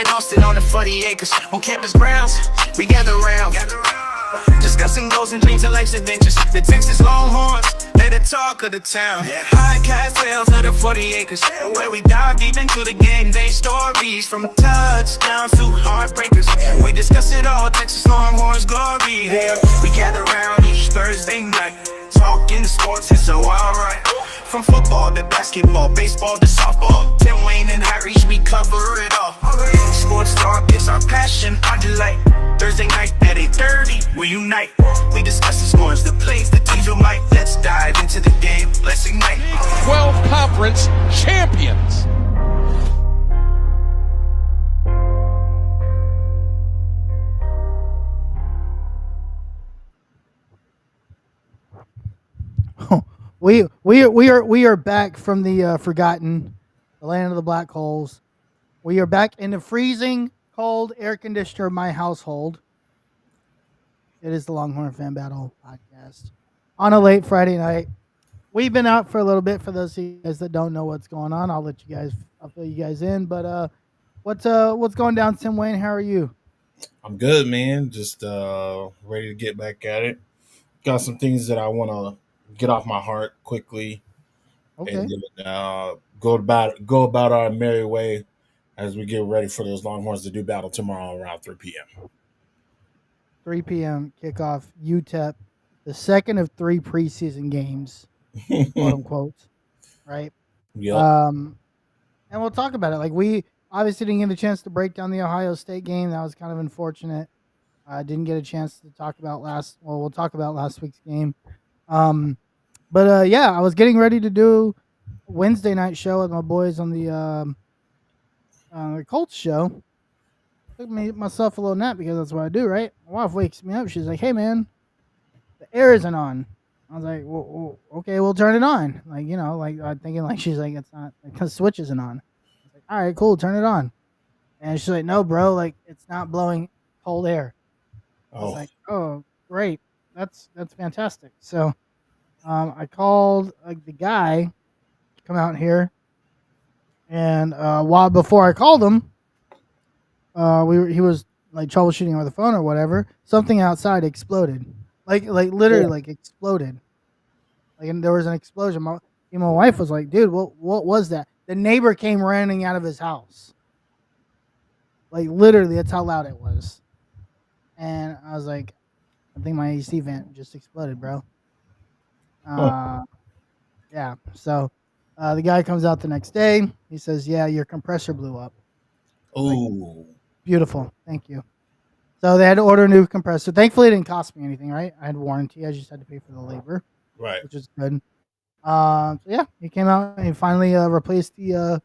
in Austin on the 40 acres. On campus grounds, we gather round. Discussing goals and dreams and life's adventures. The Texas Longhorns, they're the talk of the town. High castles of the 40 acres, where we dive deep into the game day stories. From touchdowns to heartbreakers, we discuss it all. Texas Longhorns glory. There we gather around each Thursday night, talking sports, it's so alright. From football to basketball, baseball to softball, Tim Wayne and Irish, we cover it all. Sports talk is our passion, our delight. Thursday night at 8:30, we unite. We discuss the scores, the plays, the teams you might. Let's dive into the game, let's ignite. 12 conference champions. We are back from the forgotten, the land of the black holes. We are back in the freezing cold air conditioner of my household. It is the Longhorn Fan Battle podcast on a late Friday night. We've been out for a little bit. For those of you guys that don't know what's going on, I'll fill you guys in. But what's going down, Tim Wayne? How are you? I'm good, man. Just ready to get back at it. Got some things that I want to get off my heart quickly, Okay. and then, go about our merry way as we get ready for those Longhorns to do battle tomorrow around 3 p.m. 3 p.m. kickoff, UTEP, the second of 3 preseason games, quote unquote, right? Yeah. And we'll talk about it. Like, we obviously didn't get a chance to break down the Ohio State game. That was kind of unfortunate. Didn't get a chance to talk about we'll talk about last week's game. But yeah, I was getting ready to do Wednesday night show with my boys on the Colts show. Took myself a little nap because that's what I do, right? My wife wakes me up. She's like, "Hey, man, the air isn't on." I was like, well, "Okay, we'll turn it on." Like, I'm thinking like she's like, "It's not, like, the switch isn't on." I was like, "All right, cool, turn it on." And she's like, "No, bro, like it's not blowing cold air." I was like, "Oh, great, that's fantastic." So, I called the guy to come out here, and before I called him, he was like troubleshooting over the phone or whatever. Something outside exploded, like literally like exploded, like, and there was an explosion. My wife was like, "Dude, what was that?" The neighbor came running out of his house, like literally. That's how loud it was. And I was like, "I think my AC vent just exploded, bro." Yeah. So the guy comes out the next day. He says, "Yeah, your compressor blew up." Oh, Beautiful. Thank you. So they had to order a new compressor. Thankfully, it didn't cost me anything, right? I had warranty. I just had to pay for the labor, right. which is good. So yeah, he came out and he finally replaced the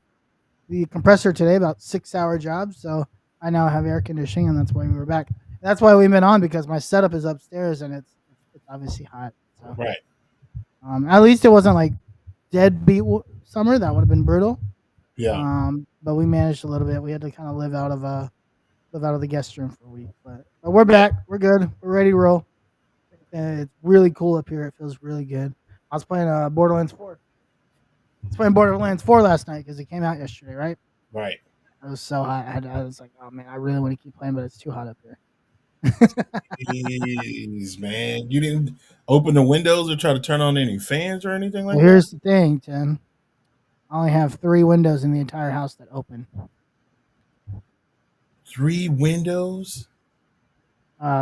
compressor today. About 6-hour job. So I now have air conditioning, and that's why we were back. That's why we've been on, because my setup is upstairs and it's obviously hot. So. Right. At least it wasn't like deadbeat summer. That would have been brutal. Yeah. But we managed a little bit. We had to kind of live out of the guest room for a week. But we're back. We're good. We're ready to roll. And it's really cool up here. It feels really good. I was playing Borderlands 4. I was playing Borderlands 4 last night because it came out yesterday, right? Right. It was so hot. I was like, oh man, I really want to keep playing, but it's too hot up here. Jeez, man. You didn't open the windows or try to turn on any fans or anything like Here's the thing, Tim. I only have 3 windows in the entire house that open. 3 windows?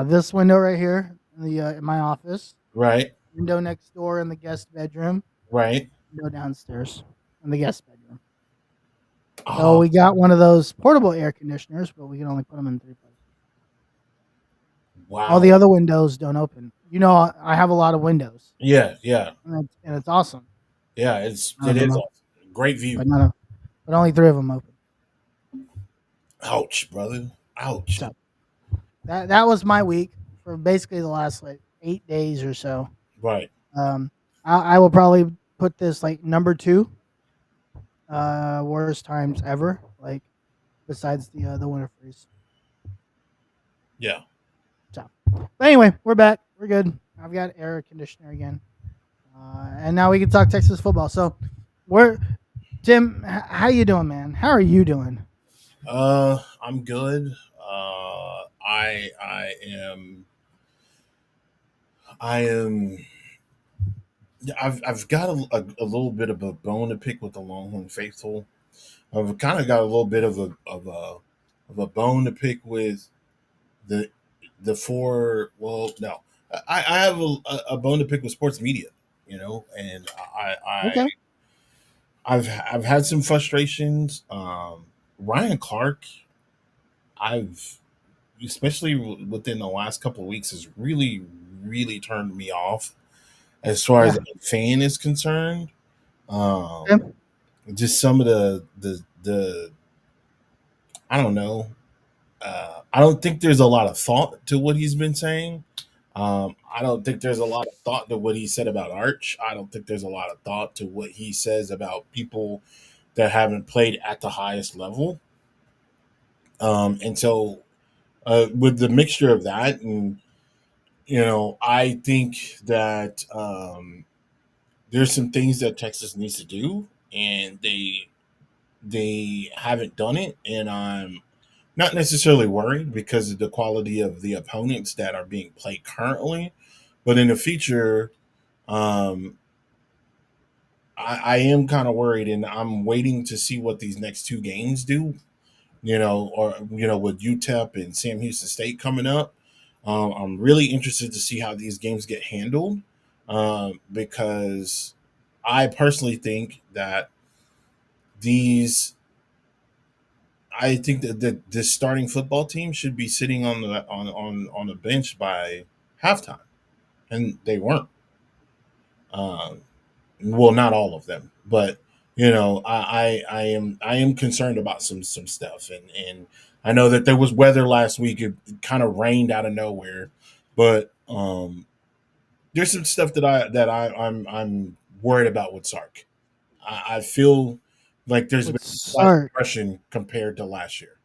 This window right here in my office. Right. Window next door in the guest bedroom. Right. Window downstairs in the guest bedroom. Oh, So we got one of those portable air conditioners, but we can only put them in 3 places. wow. All the other windows don't open. I have a lot of windows. Yeah, yeah. And it's awesome. Yeah, it is know. awesome. Great view. But only 3 of them open. Ouch, brother. Ouch. So, that was my week for basically the last 8 days or so. Right. I will probably put this number 2 worst times ever, besides the winter freeze. Yeah. So, but anyway, we're back. We're good. I've got air conditioner again, and now we can talk Texas football. So, Tim, how you doing, man? How are you doing? I'm good. I am I am I've got a little bit of a bone to pick with the Longhorn faithful. I've kind of got a little bit of a bone to pick with the the four. Well, no, I have a bone to pick with sports media. And Okay. I've had some frustrations. Ryan Clark, I've especially within the last couple of weeks has really turned me off as far as Yeah. a fan is concerned. Okay. Just some of the I don't know. I don't think there's a lot of thought to what he's been saying. I don't think there's a lot of thought to what he said about Arch. I don't think there's a lot of thought to what he says about people that haven't played at the highest level. And so, with the mixture of that, and I think that there's some things that Texas needs to do, and they haven't done it, and I'm not necessarily worried because of the quality of the opponents that are being played currently, but in the future, um, I am kind of worried, and I'm waiting to see what these next two games do. With UTEP and Sam Houston State coming up, I'm really interested to see how these games get handled, because I personally think that these I think that this starting football team should be sitting on the bench by halftime, and they weren't. Um, well, not all of them, but I am concerned about some stuff, and I know that there was weather last week. It kind of rained out of nowhere, but there's some stuff I'm worried about with Sark. I feel like there's been With a slight Sark, regression compared to last year.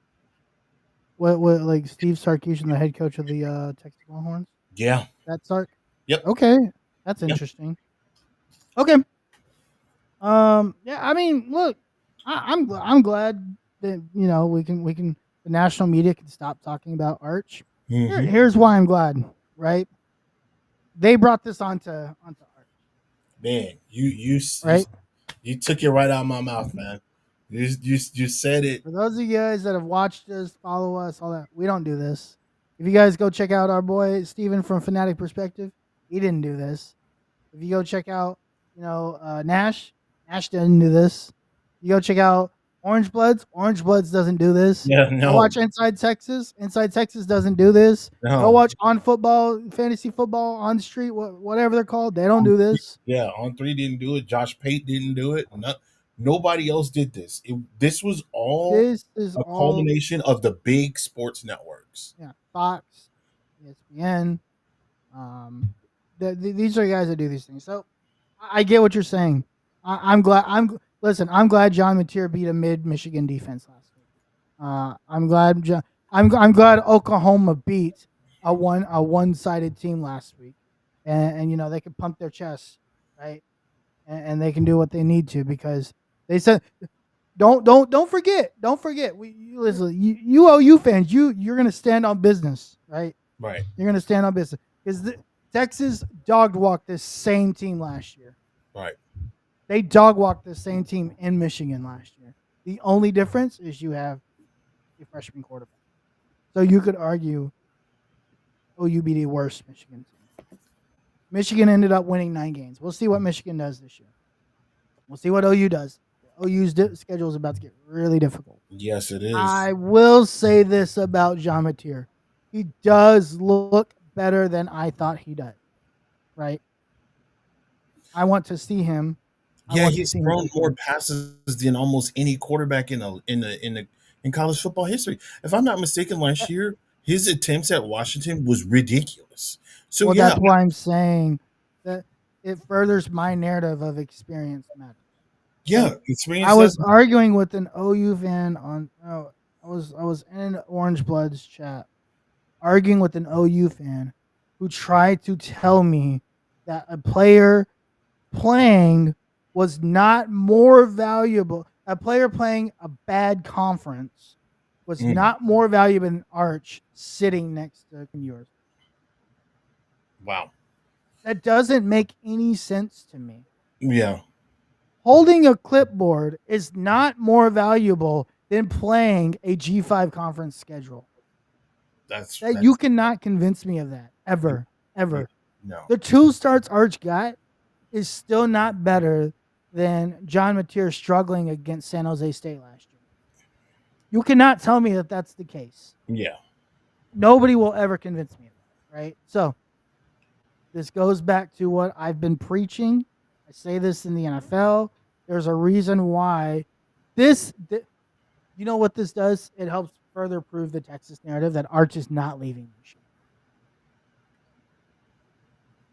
what like Steve Sarkisian, the head coach of the Texas Longhorns? Yeah. That Sark. Yep. Okay, that's Yep. interesting. Okay. Yeah. I mean, look, I'm glad that we can the national media can stop talking about Arch. Hmm. Here's why I'm glad. Right. They brought this onto Arch. Man, Right. you took it right out of my mouth, man. You said it. For those of you guys that have watched us, follow us, all that, we don't do this. If you guys go check out our boy Steven from Fanatic Perspective, he didn't do this. If you go check out, Nash, Nash didn't do this. You go check out Orange Bloods doesn't do this. Yeah, Go no, watch Inside Texas doesn't do this. Go no. watch On Football, Fantasy Football, On the Street, whatever they're called. They don't do this. Yeah, on three didn't do it. Josh Pate didn't do it. Nobody else did this. This was all This is a all, culmination of the big sports networks. yeah, Fox, ESPN. Um, these are the guys that do these things. So I get what you're saying. I'm glad. Listen. I'm glad John Mateer beat a mid Michigan defense last week. I'm glad. I'm glad Oklahoma beat a one sided team last week, and they can pump their chests, right? And they can do what they need to because they said don't forget. Listen, you OU fans, you're gonna stand on business, right? Right. You're gonna stand on business because Texas dog walked this same team last year. Right. They dog walked the same team in Michigan last year. The only difference is you have a freshman quarterback. So you could argue OU beat a worse Michigan team. Michigan ended up winning 9 games. We'll see what Michigan does this year. We'll see what OU does. OU's schedule is about to get really difficult. Yes, it is. I will say this about Jean Mateer. He does look better than I thought he did. Right? I want to see him. Yeah, he's thrown more passes than almost any quarterback in college football history. If I'm not mistaken, last year his attempts at Washington was ridiculous. So Well, yeah, that's why I'm saying that it furthers my narrative of experience matters. yeah, experience. I was arguing with an OU fan I was in an Orange Bloods chat, arguing with an OU fan who tried to tell me that a player playing was not more valuable. A player playing a bad conference was not more valuable than Arch sitting next to yours. Wow. That doesn't make any sense to me. Yeah. Holding a clipboard is not more valuable than playing a G5 conference schedule. That's You cannot convince me of that ever. no. The 2 starts Arch got is still not better than John Mateer struggling against San Jose State last year. You cannot tell me that that's the case. Yeah. Nobody will ever convince me of that, right? So this goes back to what I've been preaching. I say this in the NFL. There's a reason why you know what this does? It helps further prove the Texas narrative that Arch is not leaving this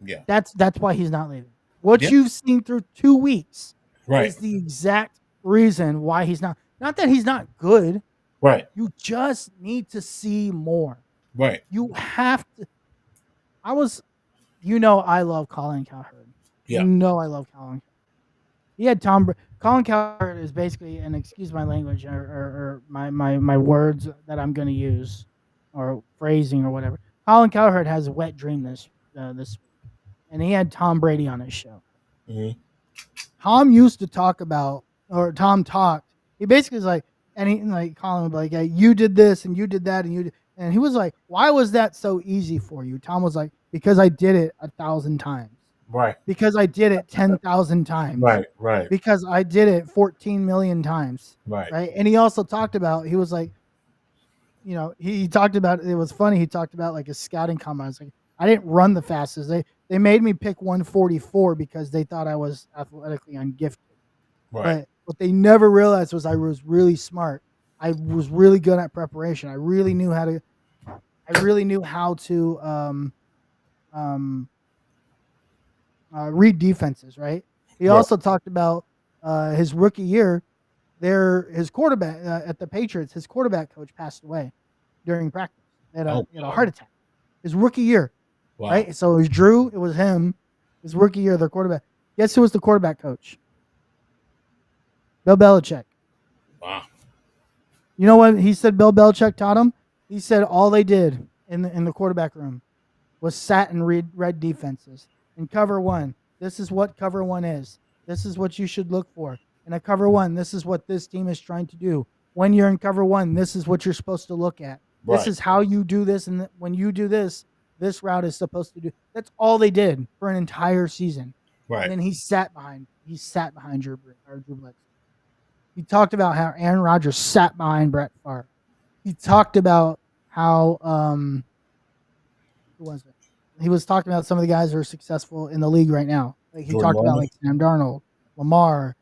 year. Yeah. That's why he's not leaving. What Yep. you've seen through 2 weeks Right. is the exact reason why he's not. Not that he's not good. Right. You just need to see more. Right. You have to. I love Colin Cowherd. Yeah. I love Colin. He had Colin Cowherd is basically, and excuse my language or my words that I'm going to use or phrasing or whatever. Colin Cowherd has a wet dream this and he had Tom Brady on his show. Mm-hmm. Tom used to talk about, or Tom talked. He basically was like, and he like Colin would be like, yeah, you did this and you did that and he was like, why was that so easy for you? Tom was like, because I did it 1,000 times. Right. Because I did it 10,000 times. Right. Because I did it 14 million times. Right. And he also talked about, he was like, he talked about, it was funny. He talked about like a scouting combine. I was like, I didn't run the fastest. They made me pick 144 because they thought I was athletically ungifted. Right. But what they never realized was I was really smart. I was really good at preparation. I really knew how to read defenses, right? He also talked about his rookie year. His quarterback at the Patriots, his quarterback coach passed away during practice. He had a heart attack. His rookie year, right? So it was Drew. It was him. His rookie year, their quarterback. Guess who was the quarterback coach? Bill Belichick. Wow. You know what he said? Bill Belichick taught him. He said all they did in the quarterback room was sat and read defenses. In cover one, this is what cover one is. This is what you should look for. In a cover one, this is what this team is trying to do. When you're in cover one, this is what you're supposed to look at. This is how you do this, and when you do this, this route is supposed to do. That's all they did for an entire season. Right. And then he sat behind Drew Bledsoe. He talked about how Aaron Rodgers sat behind Brett Favre. He talked about how who was it? He was talking about some of the guys who are successful in the league right now. Like he talked about like Sam Darnold, Lamar,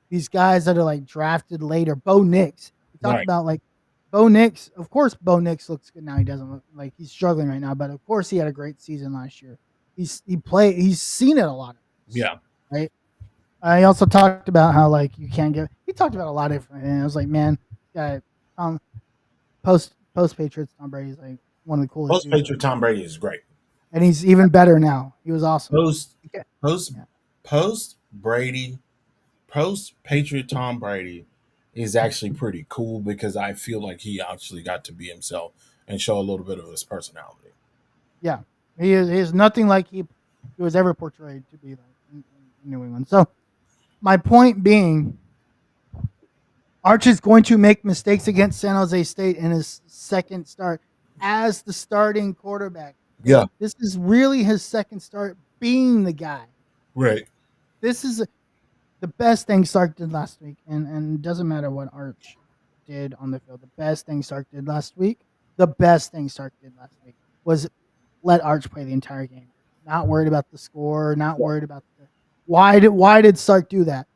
these guys that are like drafted later. Bo Nix. He talked about like Bo Nix. Of course, Bo Nix looks good now. He doesn't look like he's struggling right now, but of course he had a great season last year. He's seen it a lot. Yeah. Right. He also talked about how like you can't get. He talked about a lot of different. And I was like, man, post Patriots Tom Brady's like one of the coolest. Post Patriot Tom Brady is great, and he's even better now. He was awesome. Post Patriot Tom Brady is actually pretty cool because I feel like he actually got to be himself and show a little bit of his personality. Yeah, he is nothing like he was ever portrayed to be like in New England. So my point being, Arch is going to make mistakes against San Jose State in his second start as the starting quarterback. Yeah. This is really his second start being the guy. Right. This is the best thing Sark did last week, and it doesn't matter what Arch did on the field. The best thing Sark did last week was let Arch play the entire game. Not worried about the score, not worried about why did Sark do that?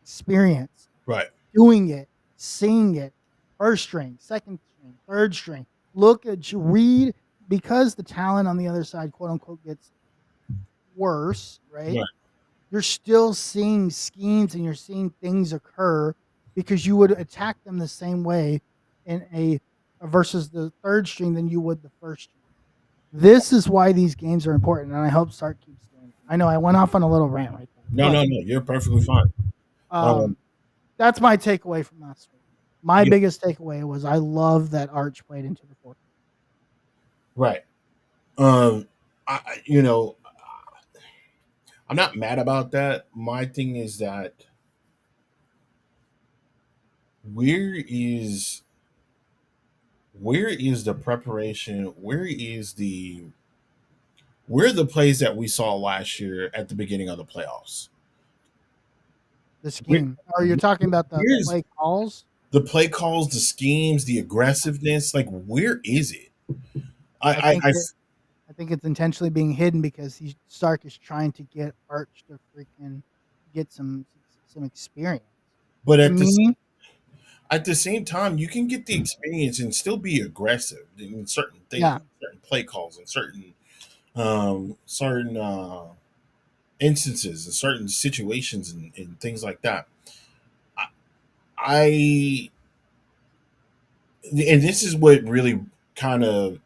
Experience. Right. Doing it, seeing it, first string, second string, third string. Look at you, read, because the talent on the other side, quote unquote, gets worse, right? You're still seeing schemes and you're seeing things occur because you would attack them the same way in versus the third string than you would the first string. This is why these games are important, and I hope Sark keeps doing it. I know I went off on a little rant right there. No, you're perfectly fine. That's my takeaway from last week. My Yeah. biggest takeaway was I love that Arch played into the fourth. Right. I I'm not mad about that. My thing is that where is where is the preparation? Where are the plays that we saw last year at the beginning of the playoffs? The Where, scheme. Or you're talking about the where's play calls? the play calls, the schemes, the aggressiveness? Like, where is it? I I, think I, I it, I think it's intentionally being hidden because Stark is trying to get Arch to freaking get some experience. but To me, at the same time, you can get the experience and still be aggressive in certain things, yeah, certain play calls, and certain instances and certain situations and things like that. I and this is what really kind of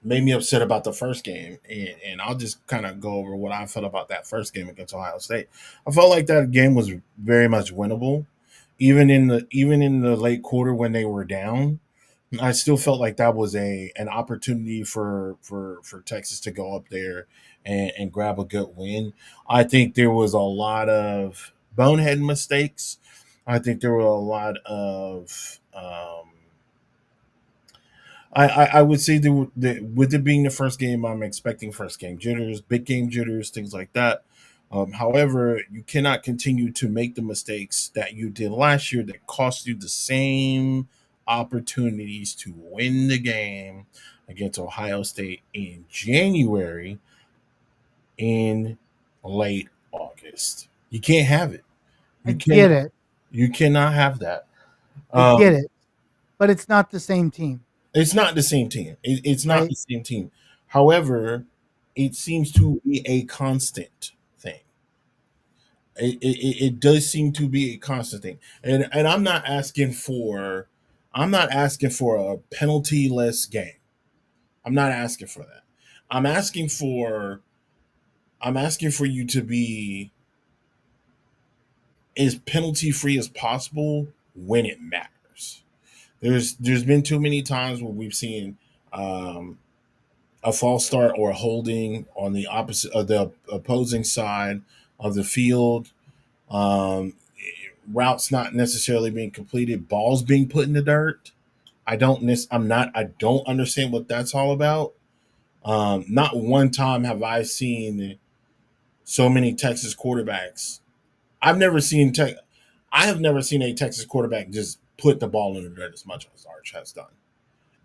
made me upset about the first game, and I'll just kind of go over what I felt about that first game against Ohio State. I felt like that game was very much winnable, even in the late quarter when they were down. I still felt like that was a an opportunity for Texas to go up there and grab a good win. I think there was a lot of bonehead mistakes. I think there were a lot of I would say with it being the first game, I'm expecting first game jitters, big game jitters, things like that. However, you cannot continue to make the mistakes that you did last year that cost you the same opportunities to win the game against Ohio State in January in late August. You can't have it. I You can get it. you cannot have that. I get Um, it. But it's not the same team, It's not the same team. It's not right? the same team. However, it seems to be a constant thing. It does seem to be a constant thing, and I'm not asking for a penalty-less game. I'm not asking for that. I'm asking for I'm asking for you to be as penalty free as possible when it matters. There's been too many times where we've seen um, a false start or a holding on the opposite of the opposing side of the field. Um, Routes not necessarily being completed, balls being put in the dirt. I don't understand what that's all about. Not one time have I seen so many Texas quarterbacks. I've never seen Tech. I have never seen a Texas quarterback just put the ball in the dirt as much as Arch has done.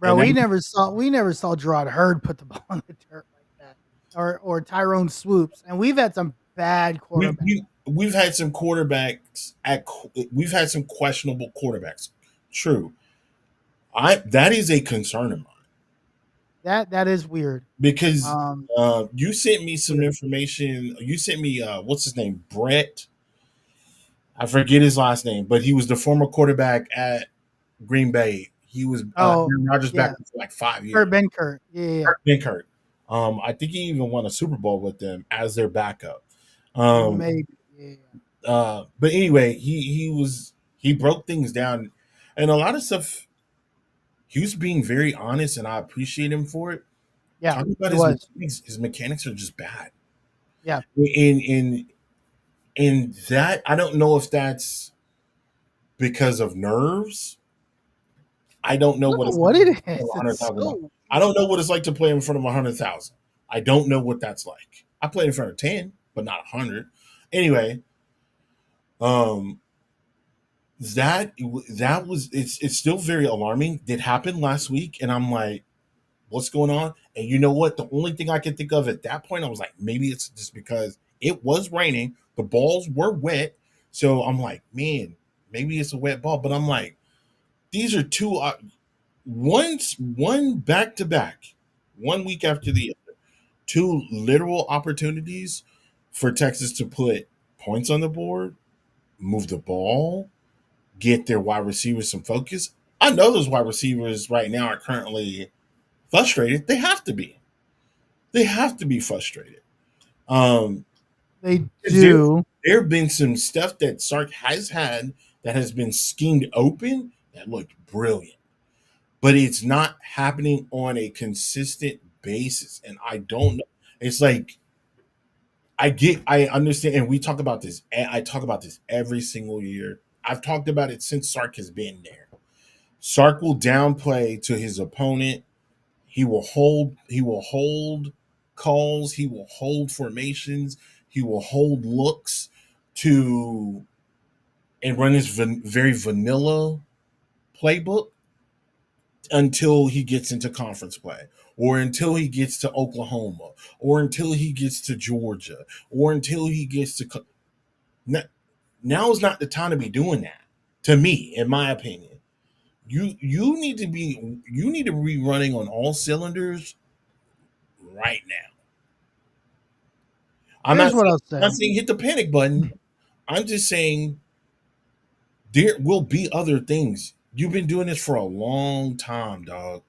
Bro, And that, we never saw Gerard Hurd put the ball in the dirt like that. Or Tyrone Swoops. And we've had some bad quarterbacks. we've had some quarterbacks we've had some questionable quarterbacks. True, I that is a concern of mine That is weird. because Um you sent me some weird. information. You sent me what's his name, Brett. I forget his last name, but he was the former quarterback at Green Bay. He was Oh, Aaron Rodgers yeah. back for like 5 years. Kurt Benkert. Yeah. Binkert. I think he even won a Super Bowl with them as their backup. Maybe. Yeah. But anyway, he broke things down, and a lot of stuff. He was being very honest, and I appreciate him for it. Yeah. Talking about It was. his mechanics are just bad. Yeah. In that, I don't know if that's because of nerves. I don't know I don't what know it's what like it to play is. in front of It's 100,000. so I don't know what it's like to play in front of 100,000. I don't know what that's like. I played in front of 10, but not 100. Anyway, um, that was it's still very alarming. It happened last week, and I'm like, what's going on? And you know what? The only thing I can think of at that point, I was like, maybe it's just because it was raining, the balls were wet. So I'm like, man, maybe it's a wet ball. But I'm like, these are one back to back, 1 week after the other, two literal opportunities for Texas to put points on the board, move the ball, get their wide receivers some focus. I know those wide receivers right now are currently frustrated. They have to be. They have to be frustrated. Um, they 'Cause there do. there have been some stuff that Sark has had that has been schemed open that looked brilliant, but it's not happening on a consistent basis. And I don't know. It's like I understand, and we talk about this. I talk about this every single year. I've talked about it since Sark has been there. Sark will downplay to his opponent. He will hold. He will hold calls. He will hold formations. He will hold looks to and run his very vanilla playbook until he gets into conference play, or until he gets to Oklahoma, or until he gets to Georgia, or until he gets to. Now is not the time to be doing that. To me, in my opinion, you need to be running on all cylinders right now. I'm Here's not what saying, I'll I'm not say. saying hit the panic button. I'm just saying there will be other things. You've been doing this for a long time, dog.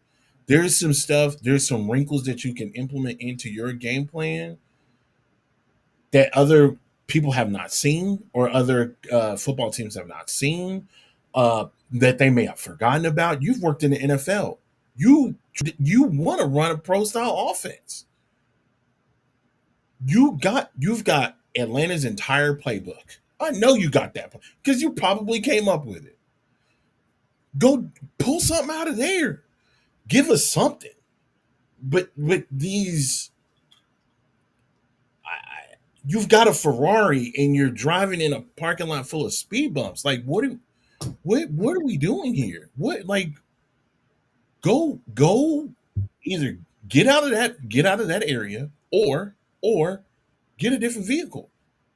There's some stuff, there's some wrinkles that you can implement into your game plan that other people have not seen, or other football teams have not seen, that they may have forgotten about. You've worked in the NFL. You want to run a pro style offense. You've got Atlanta's entire playbook. I know you got that because you probably came up with it. Go pull something out of there. Give us something. But with these, you've got a Ferrari and you're driving in a parking lot full of speed bumps. Like what are we doing here? What, like, go either get out of that area, or get a different vehicle.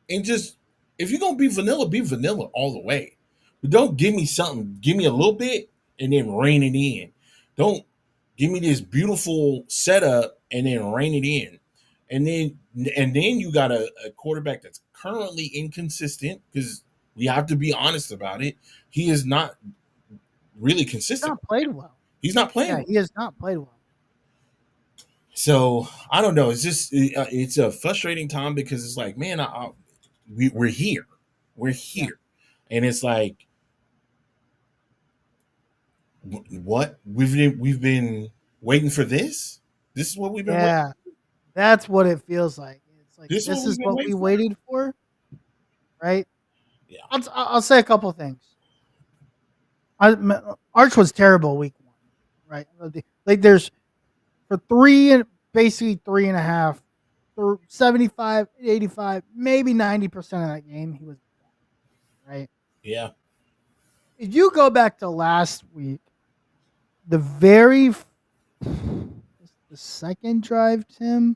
And just, if you're gonna be vanilla all the way. But don't give me something, give me a little bit and then rein it in. Don't give me this beautiful setup and then rein it in. And then you got a quarterback that's currently inconsistent, because we have to be honest about it. He is not really He's consistent. not played well. He's not playing Yeah, well. he has not played well. So I don't know. It's just it's a frustrating time, because it's like, man, we're here, we're Yeah. here, and it's like, what we've been waiting for this. This is what we've been waiting. Yeah, that's what it feels like. It's like This is this what we've is been what we waiting for. waited for, right? Yeah, I'll say a couple things. Arch was terrible week 1, right? Like there's for basically 3.5, 75, 85, maybe 90% of that game he was bad, right? yeah, If you go back to last week, the very the second drive, Tim,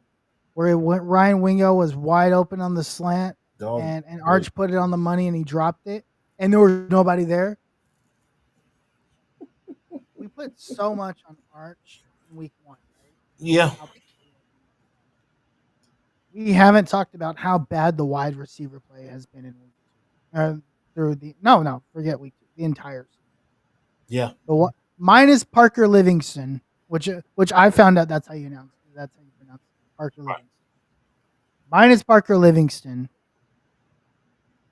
where it went, Ryan Wingo was wide open on the slant, dog. and Arch put it on the money and he dropped it, and there was nobody there. We put so much on Arch in week 1, right? Yeah, We haven't talked about how bad the wide receiver play has been in week 2. Through the forget week 2, the entire season. yeah. Minus Parker Livingston, which I found out that's how you pronounce it, Parker Livingston. Minus Parker Livingston,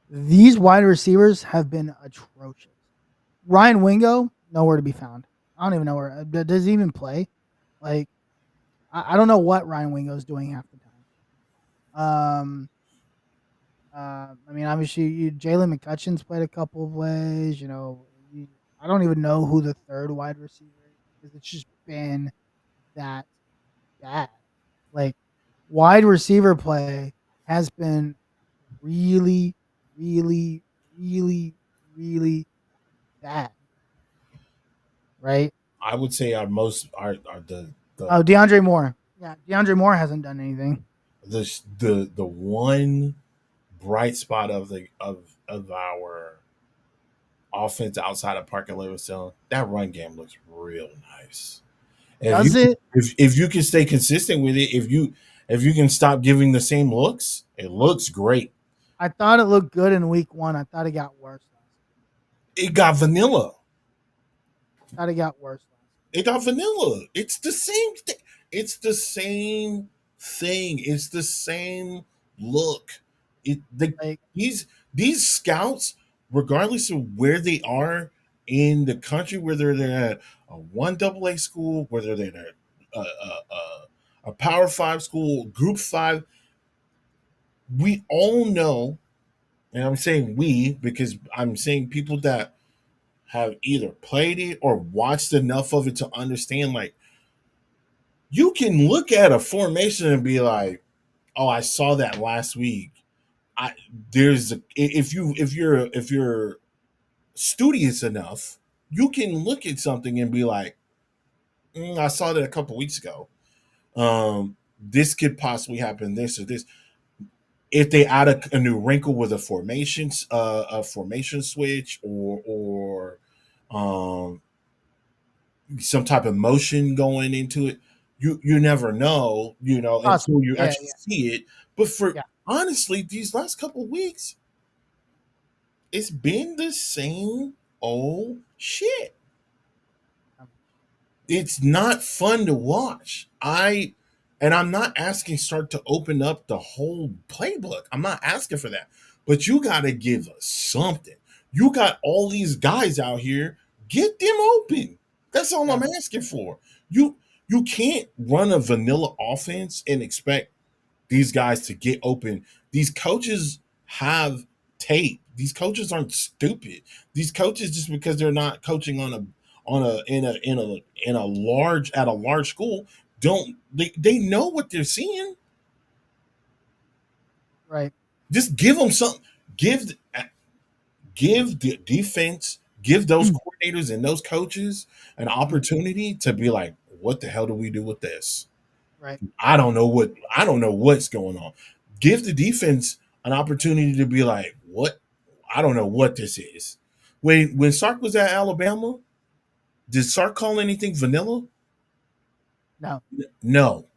these wide receivers have been atrocious. Ryan Wingo, nowhere to be found. I don't even know where. Does he even play? Like, I don't know what Ryan Wingo is doing half the time. I mean, obviously, Jalen McCutcheon's played a couple of ways. I don't even know who the third wide receiver is, because it's just been that bad. Like, wide receiver play has been really, really, really, really bad. Right? I would say our most are the Oh, DeAndre Moore. Yeah, DeAndre Moore hasn't done anything. the one bright spot of our offense outside of Parker Livingston. That run game looks real nice. Does it? If you can stay consistent with it, if you can stop giving the same looks, it looks great. I thought it looked good in week 1. I thought it got worse. It got vanilla. I thought it got worse. It got vanilla. It's the same thing. It's the same thing. It's the same look. Like, These scouts, regardless of where they are in the country, whether they're at a 1 AA school, whether they're at a Power 5 school, Group 5, we all know, and I'm saying we because I'm saying people that have either played it or watched enough of it to understand, like, you can look at a formation and be like, oh, I saw that last week. If you're studious enough, you can look at something and be like, I saw that a couple weeks ago. This could possibly happen. This or this. If they add a new wrinkle with a formation switch, or some type of motion going into it, you never know, Awesome. until you Yeah, actually see it. But for Yeah. honestly, these last couple weeks, it's been the same old shit. It's not fun to watch. I'm not asking Stark to open up the whole playbook. I'm not asking for that. But you got to give us something. You got all these guys out here. Get them open. That's all I'm asking for. You can't run a vanilla offense and expect these guys to get open. These coaches have tape. These coaches aren't stupid. These coaches, just because they're not coaching in a large school, don't they know what they're seeing. Right. Just give them something. Give the defense, give those coordinators and those coaches an opportunity to be like, what the hell do we do with this? Right. I don't know what's going on. Give the defense an opportunity to be like, what? I don't know what this is. When Sark was at Alabama, did Sark call anything vanilla? No. No.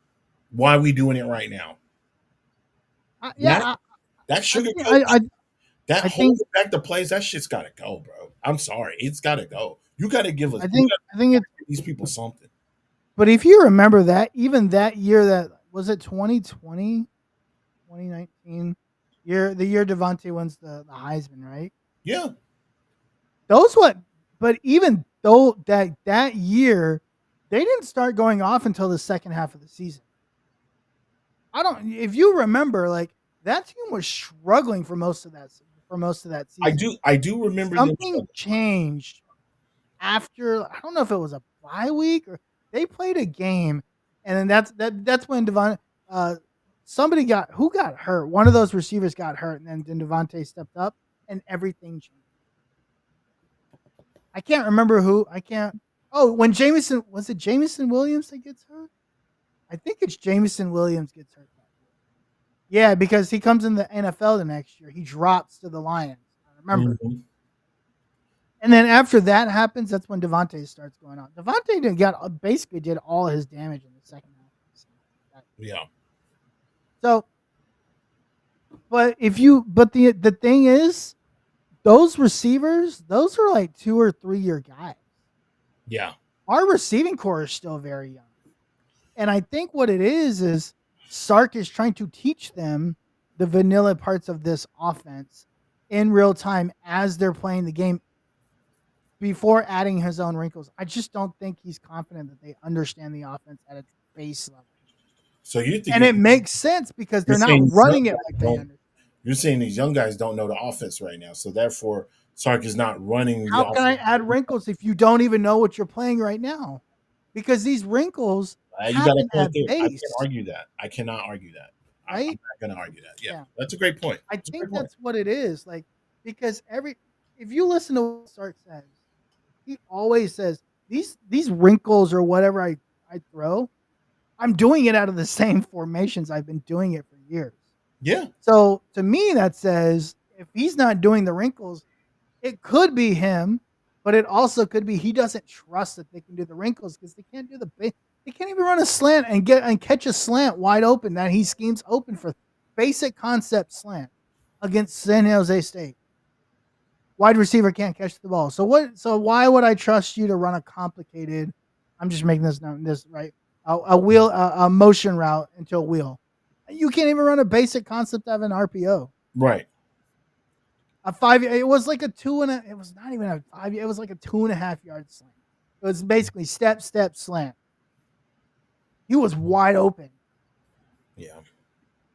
Why are we doing it right now? That sugar coat, that holding back the plays, that shit's got to go, bro. I'm sorry, it's got to go. You got to give us. I think it's these people something. But if you remember that, even that year, that was it 2020, 2019 year, the year Devontae wins the Heisman, right? Yeah. But even though that year, they didn't start going off until the second half of the season. If you remember, like, that team was struggling for most of that season. I do remember something changed after. I don't know if it was a bye week or they played a game, and then that's when somebody got hurt. One of those receivers got hurt, and then Devontae stepped up, and everything changed. I can't remember who. When Jameson Williams that gets hurt? I think it's Jameson Williams gets hurt. Yeah, because he comes in the NFL the next year. He drops to the Lions. I remember. Mm-hmm. And then after that happens, that's when Devontae starts going on. Devontae basically did all his damage in the second half. Yeah. So, but the thing is, those receivers, those are like 2 or 3 year guys. Yeah. Our receiving core is still very young. And I think what it is Sark is trying to teach them the vanilla parts of this offense in real time as they're playing the game before adding his own wrinkles. I just don't think he's confident that they understand the offense at its base level. So it makes sense because they're not running it like they understand. You're saying these young guys don't know the offense right now, so therefore Sark is not running. How can I add wrinkles if you don't even know what you're playing right now? Because these wrinkles. You got a point there. I can't argue that. I cannot argue that. Right? I'm not going to argue that. Yeah, that's a great point. I think that's what it is. Like, because if you listen to what Sark says, he always says these wrinkles or whatever I throw, I'm doing it out of the same formations I've been doing it for years. Yeah. So to me, that says if he's not doing the wrinkles, it could be him, but it also could be he doesn't trust that they can do the wrinkles because they can't do they can't even run a slant and catch a slant wide open that he schemes open for basic concept slant against San Jose State. Wide receiver can't catch the ball. So why would I trust you to run a complicated? I'm just making this right. A motion route into a wheel. You can't even run a basic concept of an RPO. Right. A 5. It was like a 2 and a. It was not even a 5. It was like a 2.5 yard slant. It was basically step slant. He was wide open. Yeah.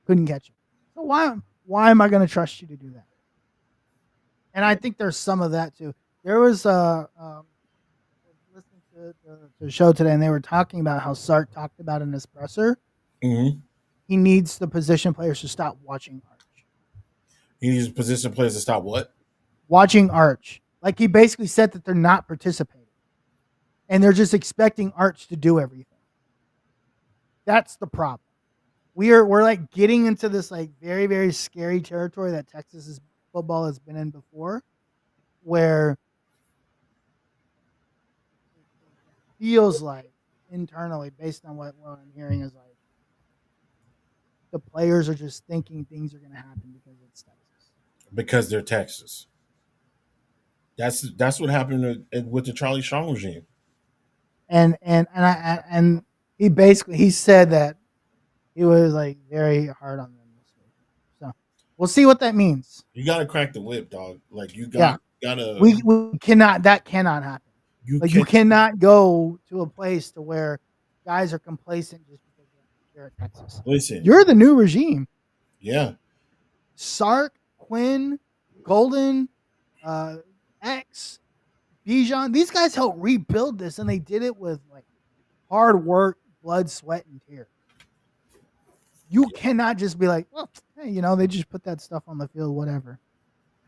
Couldn't catch him. So why am I going to trust you to do that? And I think there's some of that too. There was listening to the show today, and they were talking about how Sark talked about in his presser. Mm-hmm. He needs the position players to stop watching Arch. He needs position players to stop what? Watching Arch. Like he basically said that they're not participating. And they're just expecting Arch to do everything. That's the problem. We're like getting into this like very, very scary territory that Texas football has been in before, where it feels like internally, based on what I'm hearing, is like the players are just thinking things are going to happen because it's Texas. Because they're Texas. That's what happened with the Charlie Strong regime. And he said that he was like very hard on them this week. So we'll see what that means. You gotta crack the whip, dog. Like you Yeah. gotta. We cannot. That cannot happen. You cannot go to a place to where guys are complacent just because you're at Texas. Listen, You're the new regime. Yeah. Sark, Quinn, Golden, X, Bijan. These guys helped rebuild this, and they did it with like hard work, blood, sweat, and tears. You cannot just be like, well, hey, they just put that stuff on the field, whatever.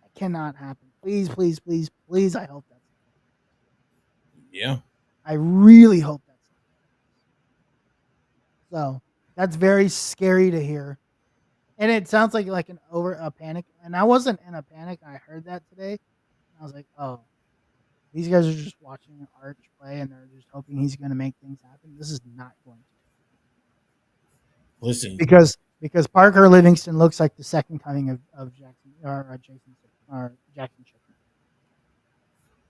That cannot happen. Please, please, please, please. I hope that's. Yeah. I really hope that's. So that's very scary to hear. And it sounds like a panic. And I wasn't in a panic. I heard that today. I was like, oh, these guys are just watching Arch play and they're just hoping he's going to make things happen. This is not going to. Listen. Because Parker Livingston looks like the second coming of Jackson or Jackson Chip.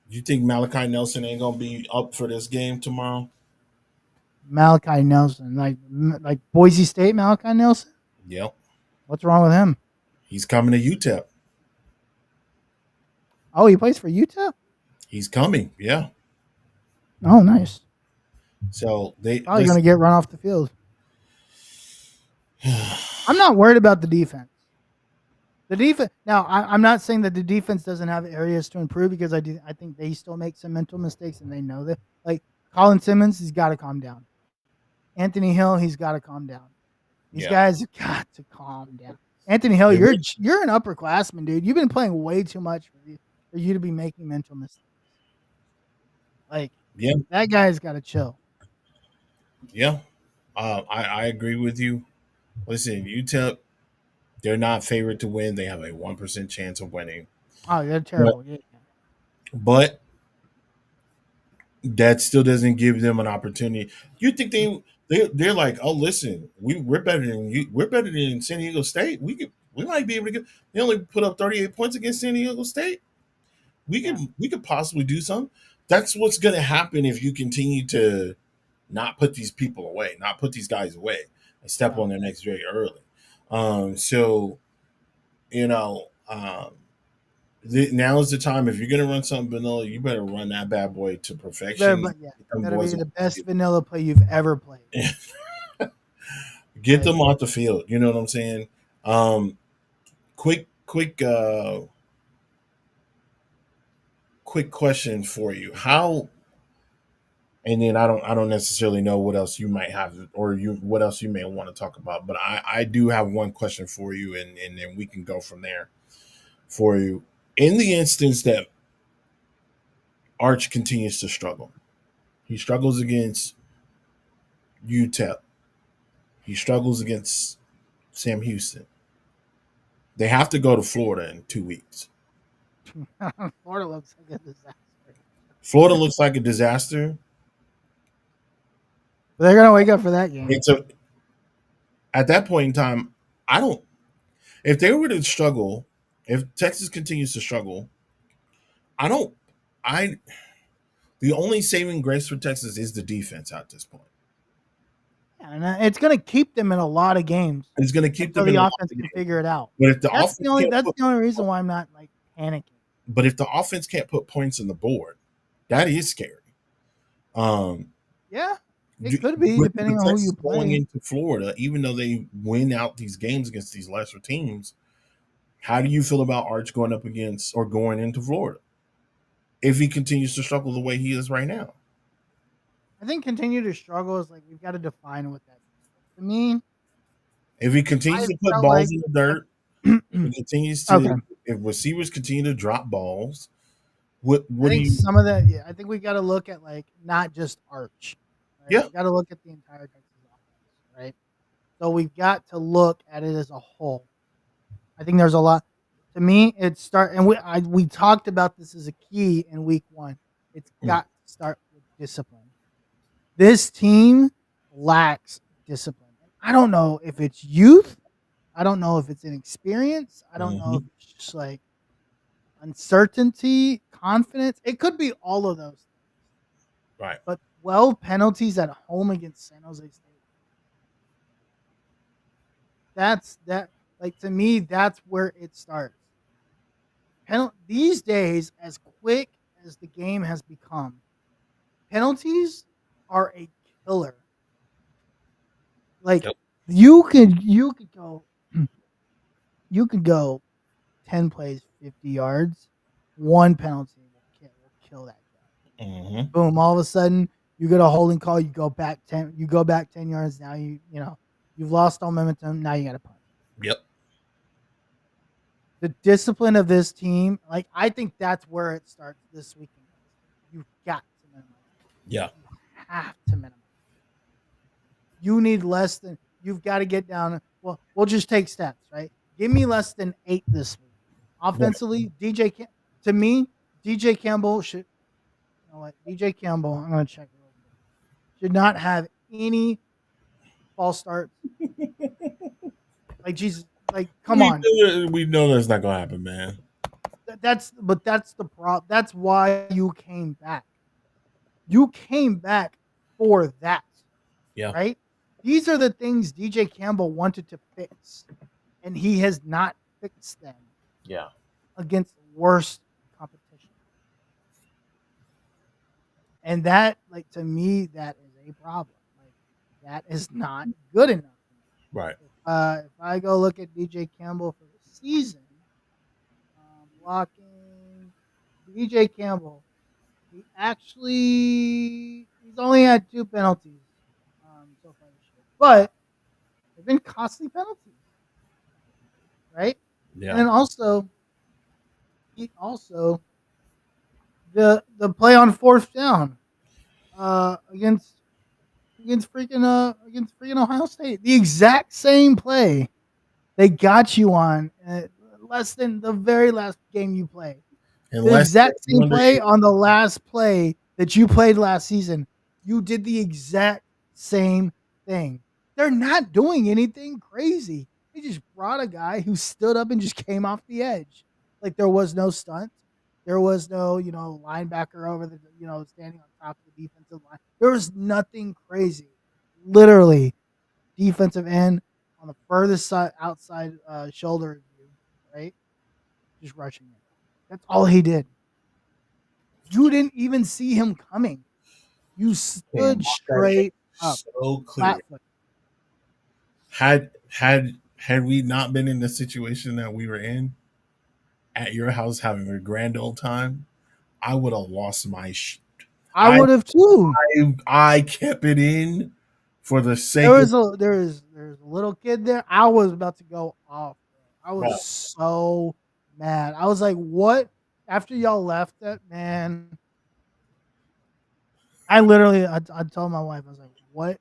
You think Malachi Nelson ain't gonna be up for this game tomorrow? Malachi Nelson, like Boise State Malachi Nelson? Yep. What's wrong with him? He's coming to UTEP. Oh, he plays for UTEP? He's coming, yeah. Oh, nice. So probably going to get run off the field. I'm not worried about the defense. The defense. Now, I'm not saying that the defense doesn't have areas to improve because I think they still make some mental mistakes and they know that. Like Colin Simmons, he's got to calm down. Anthony Hill, he's got to calm down. These guys have got to calm down. Anthony Hill, you're an upperclassman, dude. You've been playing way too much for you to be making mental mistakes. Like, that guy's got to chill. Yeah, I agree with you. Listen, UTEP, they're not favored to win. They have a 1% chance of winning. Oh, they're terrible. But that still doesn't give them an opportunity. You think they're like, oh, listen, we're better than you. We're better than San Diego State. We might be able to get. They only put up 38 points against San Diego State. We could possibly do something. That's what's going to happen if you continue to not put these people away, not put these guys away, and step on their necks very early. Now is the time. If you're going to run something vanilla, you better run that bad boy to perfection. Better be the best vanilla play you've ever played. Get them off the field. You know what I'm saying? Quick question for you. How? And then I don't necessarily know what else you might have or what else you may want to talk about, but I do have one question for you, and then we can go from there for you. In the instance that Arch continues to struggle, he struggles against UTEP, he struggles against Sam Houston. They have to go to Florida in 2 weeks. Florida looks like a disaster. Florida looks like a disaster. But they're gonna wake up for that game. At that point in time, if they were to struggle, if Texas continues to struggle, the only saving grace for Texas is the defense at this point. Yeah, and it's going to keep them in a lot of games. It's going to keep them the in offense can figure it out. But if that's the only reason why I'm not like panicking. But if the offense can't put points on the board, that is scary. Um, Yeah, it could be with depending the on who you Texans going play. into Florida, even though they win out these games against these lesser teams, how do you feel about Arch going up against or going into Florida if he continues to struggle the way he is right now? I think continue to struggle is like we've got to define what that is. To me, If he continues I to put felt balls like in the dirt, if he continues to, okay. if receivers continue to drop balls, what I do think you? some of that. Yeah, I think we got to look at like not just Arch. Right? Yeah, We got to look at the entire Texas offense. Right. So we've got to look at it as a whole. I think there's a lot. To me, and we talked about this as a key in week 1. It's got to start with discipline. This team lacks discipline. I don't know if it's youth. I don't know if it's inexperience. I don't know if Mhm. it's just like uncertainty, confidence. It could be all of those things. Right. But 12 penalties at home against San Jose State. That's that. Like to me, that's where it starts. These days, as quick as the game has become, penalties are a killer. Like Yep. you could go you could go 10 plays, 50 yards, one penalty will kill that guy. Hmm. Boom! All of a sudden, you get a holding call. You go back 10. You go back 10 yards. Now you've lost all momentum. Now you got to punt. Yep. The discipline of this team, like I think that's where it starts this weekend. You've got to minimize. Yeah. You have to minimize. You need less than. You've got to get down. Well, we'll just take stats, right? Give me less than 8 this week. Offensively, to me, DJ Campbell should. You know what? DJ Campbell, I'm going to check real quick. Should not have any false starts. Like Jesus, like come on. We know that's not gonna happen, man. That's the problem. That's why you came back. You came back for that. Yeah. Right? These are the things DJ Campbell wanted to fix, and he has not fixed them Yeah. against worse competition. And that, like to me, that is a problem. Like that is not good enough. Right. If I go look at DJ Campbell for the season, blocking DJ Campbell, he's only had 2 penalties so far this year, but they've been costly penalties, right? Yeah. And then the play on 4th down against freaking Ohio State, the exact same play they got you on less than the very last game you played. The exact same play on the last play that you played last season. You did the exact same thing. They're not doing anything crazy. They just brought a guy who stood up and just came off the edge. Like there was no stunt. There was no, linebacker over the, standing on top of the defensive line. There was nothing crazy. Literally, defensive end on the furthest side, outside shoulder of you, right? Just rushing it. That's all he did. You didn't even see him coming. You stood straight up. So clear. Had we not been in the situation that we were in at your house having a grand old time, I would have lost my shit. I would have too. I kept it in for the sake. There's a little kid there. I was about to go off. I was so mad. I was like, "What?" After y'all left that, man, I literally, I told my wife, I was like, "What?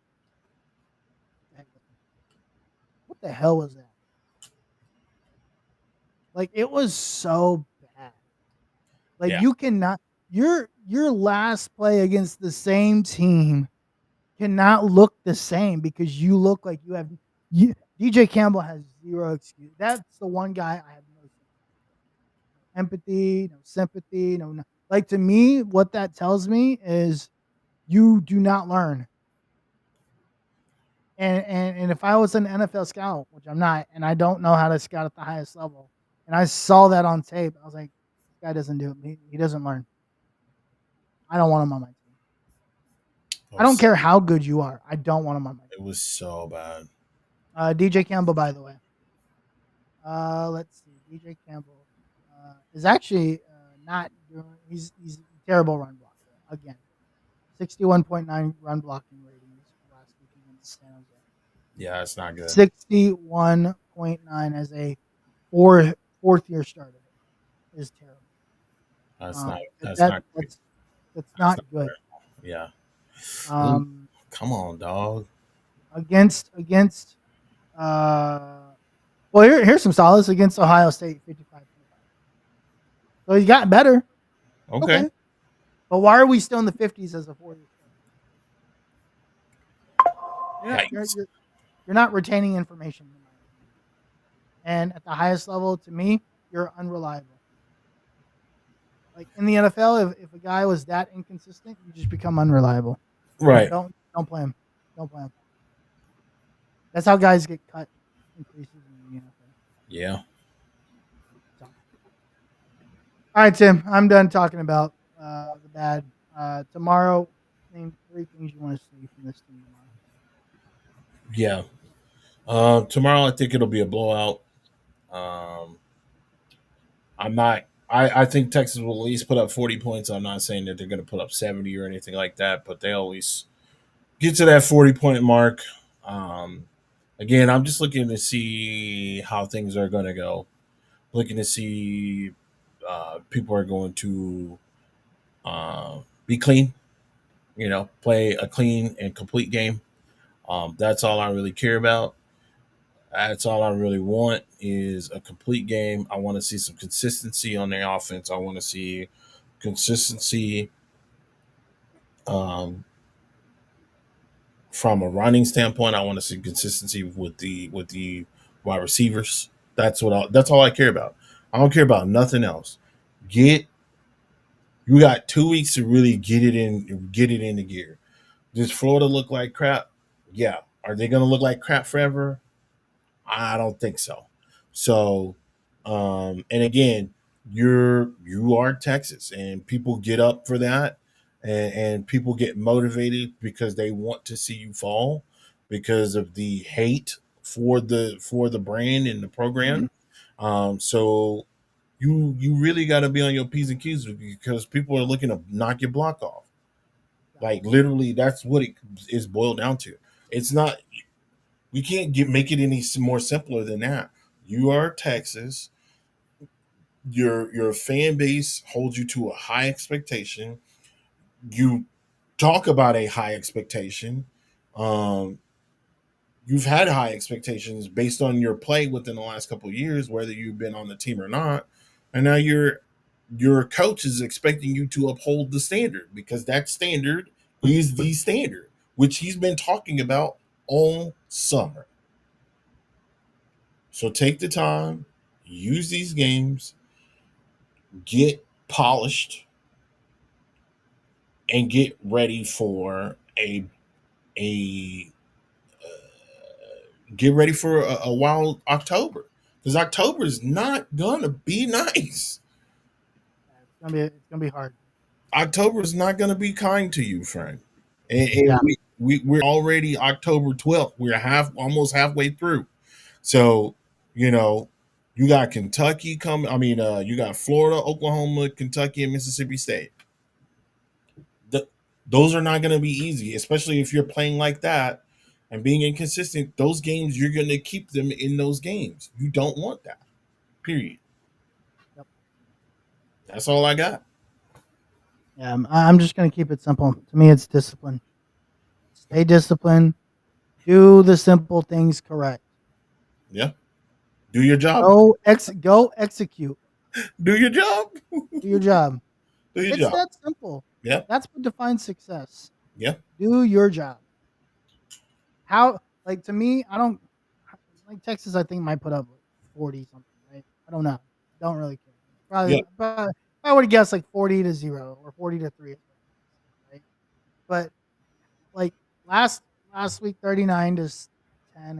What the hell was that?" Like it was so bad. Like you cannot. Your last play against the same team cannot look the same because you look like DJ Campbell has zero excuse. That's the one guy I have no empathy, no sympathy, no. Like to me, what that tells me is you do not learn. And if I was an NFL scout, which I'm not, and I don't know how to scout at the highest level, and I saw that on tape, I was like, guy doesn't do it. He doesn't learn. I don't want him on my team. I don't care how good you are. I don't want him on my team. It was so bad. DJ Campbell, by the way. Let's see. DJ Campbell is actually not doing. He's a terrible run blocker again. 61.9 run blocking ratings last week against San Jose. Yeah, it's not good. 61.9 as a fourth year starter is terrible. That's not great. That's not good. Fair. Yeah. Um, Come on, dog. against well, here's some solace against Ohio State, 55. So he got better. Okay. But why are we still in the 50s as a 4-year starter? You're not retaining information. And at the highest level, to me, you're unreliable. Like in the NFL, if a guy was that inconsistent, you just become unreliable. Right. Don't play him. Don't play him. That's how guys get cut in preseason in the NFL. Yeah. So. All right, Tim. I'm done talking about the bad. Tomorrow, name 3 things you want to see from this team tomorrow. Yeah. Tomorrow, I think it'll be a blowout. I think Texas will at least put up 40 points. I'm not saying that they're going to put up 70 or anything like that, but they always get to that 40-point mark. Again, I'm just looking to see how things are going to go. Looking to see people are going to be clean, play a clean and complete game. That's all I really care about. That's all I really want is a complete game. I want to see some consistency on their offense. I want to see consistency from a running standpoint. I want to see consistency with the wide receivers. That's all I care about. I don't care about nothing else. You got 2 weeks to really get it into gear. Does Florida look like crap? Yeah. Are they going to look like crap forever? I don't think so. So, and again, you are Texas, and people get up for that, and people get motivated because they want to see you fall because of the hate for the brand and the program. So you really got to be on your P's and Q's because people are looking to knock your block off. Like literally, that's what it is boiled down to. It's not. We can't make it any more simpler than that. You are Texas. Your fan base holds you to a high expectation. You talk about a high expectation. You've had high expectations based on your play within the last couple of years, whether you've been on the team or not. And now your coach is expecting you to uphold the standard because that standard is the standard, which he's been talking about all summer. So take the time, use these games, get polished, and get ready for a wild October, because October is not gonna be nice. It's gonna be hard. October is not gonna be kind to you, friend. And we're already October 12th. We're almost halfway through. So, you got Kentucky coming. I mean, you got Florida, Oklahoma, Kentucky, and Mississippi State. Those are not going to be easy, especially if you're playing like that and being inconsistent. Those games, you're going to keep them in those games. You don't want that. Period. Yep. That's all I got. Yeah, I'm just going to keep it simple. To me, it's discipline. Stay disciplined. Do the simple things correct. Yeah. Do your job. Go execute. Do your job. Do your job. Do your it's job. that simple. Yeah. That's what defines success. Yeah. Do your job. To me, I don't like Texas. I think might put up 40 something, right? I don't know. Don't really care. Probably, but I would guess like 40-0 or 40-3, right? But like last week, 39-10 or 7, I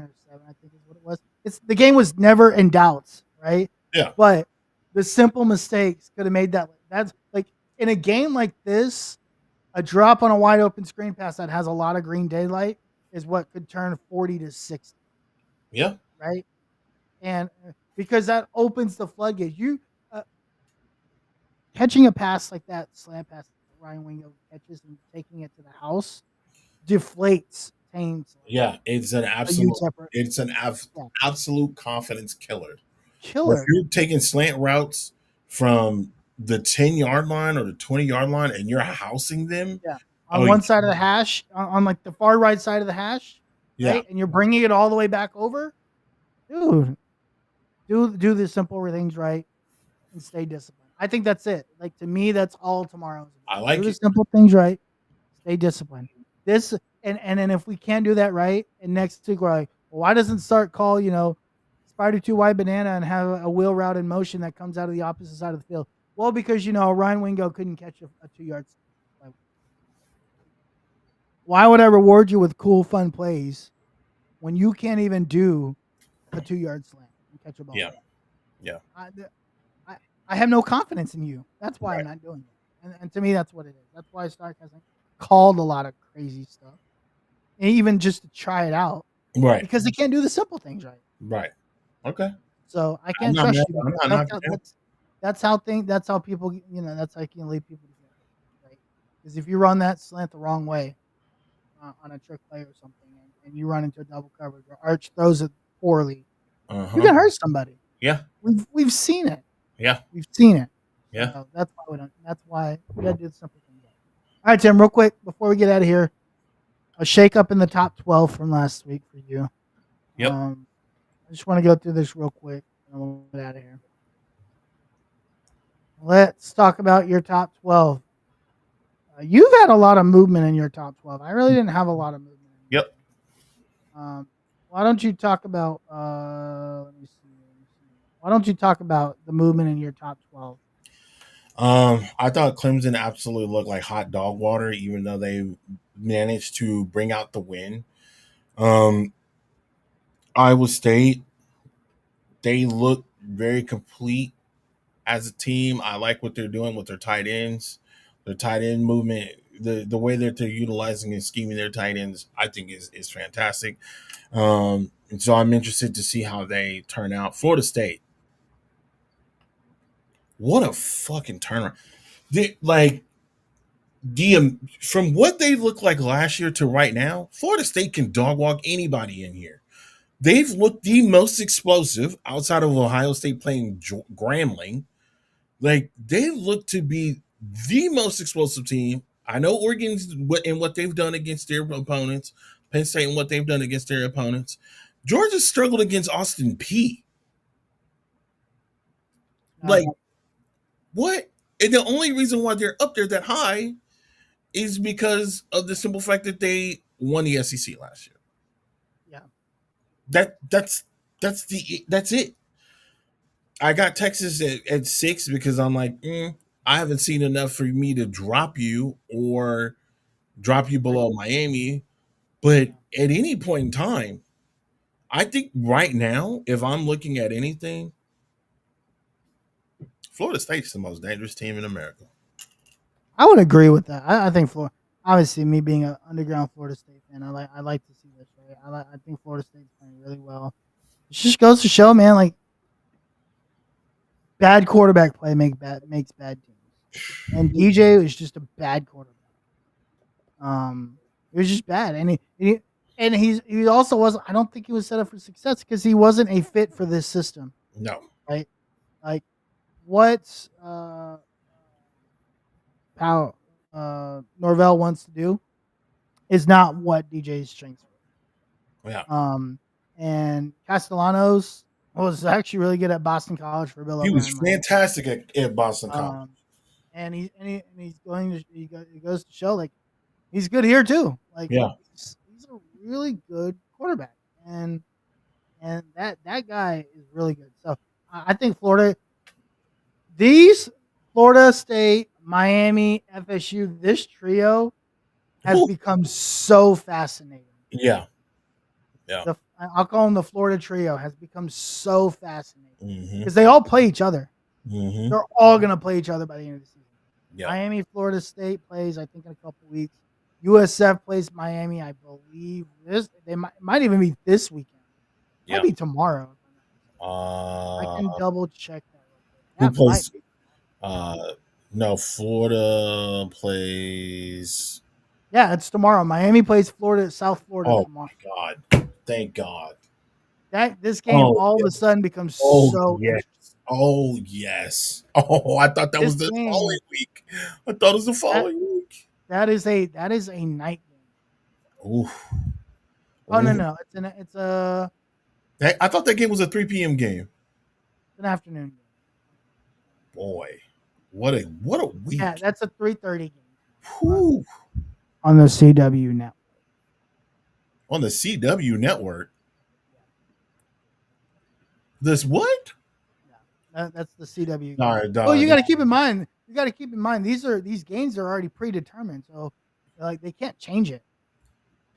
think is what it was. The game was never in doubts, right? Yeah. But The simple mistakes could have made that. That's like in a game like this, a drop on a wide open screen pass that has a lot of green daylight is what could turn 40 to 60, Yeah. right? And because that opens the floodgates. You catching a pass like that, slant pass that Ryan Wingo catches and taking it to the house deflates teams. Yeah. It's an A absolute. UTEP It's an yeah, absolute confidence killer. If killer. you're taking slant routes from the 10-yard line or the 20-yard line and you're housing them, Yeah. On oh one side of the hash, on like the far right side of the hash, yeah, right? And you're bringing it all the way back over. Dude, do the simple things right and stay disciplined. I think that's it. Like to me, that's all tomorrow. I like Do the it. simple things right. Stay disciplined. This and then if we can't do that right, and next week we're like, well, why doesn't Start call Spider 2 wide banana and have a wheel route in motion that comes out of the opposite side of the field? Well, because Ryan Wingo couldn't catch a 2 yard. Why would I reward you with cool, fun plays when you can't even do a 2 yard slant and catch a ball? Yeah. Yeah. I have no confidence in you. That's why I'm Right. not doing it. And to me, that's what it is. That's why Stark hasn't called a lot of crazy stuff, and even just to try it out, Right. because they can't do the simple things right. Right. Okay. So I I'm can't not trust mad. you. I'm Because not That's how, knocking that's, that's how that's how people. That's how you can lead people together, right? Because if you run that slant the wrong way on a trick play or something, and you run into a double coverage, or Arch throws it poorly, you can hurt somebody. Yeah. We've seen it. Yeah. We've seen it. Yeah. So that's why we don't. That's why we got to do the simple things. All right, Tim. Real quick before we get out of here, a shake up in the top 12 from last week for you. Yep. I just want to go through this real quick, and we'll get out of here. Let's talk about your top 12. You've had a lot of movement in your top 12. I really didn't have a lot of movement. Yep. Why don't you talk about? Let me see. Why don't you talk about the movement in your top 12? I thought Clemson absolutely looked like hot dog water, even though they managed to bring out the win. Iowa State, they look very complete as a team. I like what they're doing with their tight ends, their tight end movement, the way that they're utilizing and scheming their tight ends, I think is fantastic. And so I'm interested to see how they turn out. Florida State, what a fucking turnaround! From what they looked like last year to right now, Florida State can dog walk anybody in here. They've looked the most explosive outside of Ohio State playing Grambling. Like they look to be the most explosive team. I know Oregon's what they've done against their opponents, Penn State and what they've done against their opponents. Georgia struggled against Austin Peay. Like what? And the only reason why they're up there that high is because of the simple fact that they won the SEC last year. Yeah. That's it. I got Texas at 6 because I'm like, I haven't seen enough for me to drop you or drop you below Miami. But at any point in time, I think right now, if I'm looking at anything, Florida State's the most dangerous team in America. I would agree with that. I think Florida. Obviously, me being an underground Florida State fan, I like to see this. Right? I think Florida State's playing really well. It just goes to show, man. Like bad quarterback play makes bad teams, and DJ was just a bad quarterback. It was just bad, and he also wasn't. I don't think he was set up for success because he wasn't a fit for this system. No, right? Like what how Norvell wants to do is not what DJ's strengths were. Yeah. And Castellanos was actually really good at Boston College for Bill He was O'Brien. fantastic at Boston College. And he's going to he goes to show like he's good here too. Like Yeah. he's a really good quarterback, and that guy is really good. So I think Florida State, Miami, FSU, this trio has become so fascinating. Yeah. Yeah. I'll call them the Florida trio has become so fascinating Mhm. because they all play each other. Mm-hmm. They're all going to play each other by the end of the season. Yeah. Miami, Florida State plays, I think, in a couple weeks. USF plays Miami, I believe. They might even be this weekend. Might Yeah. be tomorrow. I Uh, can double check that real quick. who That might plays? be. No, Florida plays. Yeah, it's tomorrow. Miami plays South Florida Oh tomorrow. my God! Thank God. This game Oh all of a yes. sudden becomes Oh so yes. interesting. Oh yes. Oh, I thought that This was the game following week. I thought it was the that following week. that is a night game. Oof. Oh no Oof. no, it's I thought that game was a 3 p.m. game. an afternoon game. Boy, what a Yeah, week. that's a 3:30 game Whew. on the CW network. On the CW network. This what? That's the CW All game. right, Oh, dog. you got to keep in mind. You got to keep in mind these games are already predetermined, so like they can't change it.